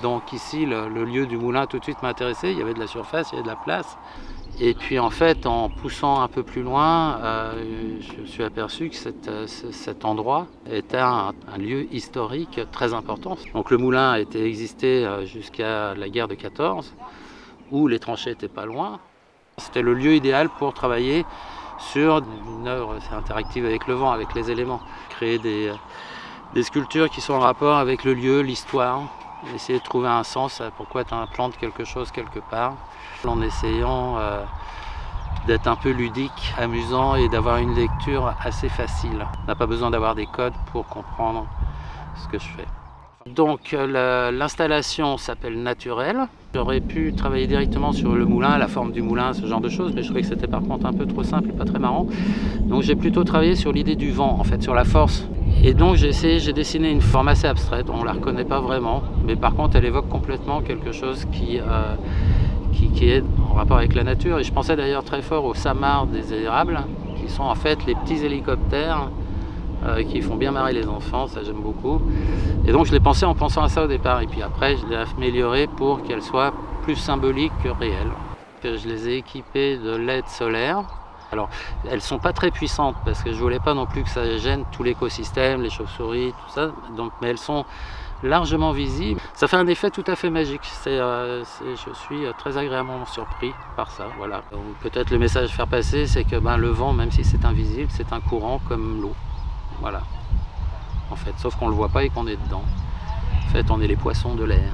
Donc ici, le lieu du moulin tout de suite m'a intéressé, il y avait de la surface, il y avait de la place. Et puis en fait, en poussant un peu plus loin, je me suis aperçu que cet endroit était un lieu historique très important. Donc le moulin a été existé jusqu'à la guerre de 14, où les tranchées n'étaient pas loin. C'était le lieu idéal pour travailler sur une œuvre interactive avec le vent, avec les éléments. Créer des sculptures qui sont en rapport avec le lieu, l'histoire. Essayer de trouver un sens à pourquoi tu implantes quelque chose quelque part, en essayant d'être un peu ludique, amusant et d'avoir une lecture assez facile. On n'a pas besoin d'avoir des codes pour comprendre ce que je fais. Donc l'installation s'appelle Naturel. J'aurais pu travailler directement sur le moulin, la forme du moulin, ce genre de choses, mais je trouvais que c'était par contre un peu trop simple et pas très marrant. Donc j'ai plutôt travaillé sur l'idée du vent, en fait, sur la force. Et donc j'ai dessiné une forme assez abstraite, on ne la reconnaît pas vraiment, mais par contre elle évoque complètement quelque chose qui est en rapport avec la nature. Et je pensais d'ailleurs très fort aux Samars des érables, qui sont en fait les petits hélicoptères qui font bien marrer les enfants, ça j'aime beaucoup. Et donc je l'ai pensé en pensant à ça au départ, et puis après je l'ai amélioré pour qu'elle soit plus symbolique que réelle. Je les ai équipées de LED solaires. Alors, elles ne sont pas très puissantes parce que je ne voulais pas non plus que ça gêne tout l'écosystème, les chauves-souris, tout ça. Donc, mais elles sont largement visibles. Ça fait un effet tout à fait magique. Je suis très agréablement surpris par ça. Voilà. Peut-être le message à faire passer, c'est que le vent, même si c'est invisible, c'est un courant comme l'eau. Voilà. En fait, sauf qu'on ne le voit pas et qu'on est dedans. En fait, on est les poissons de l'air.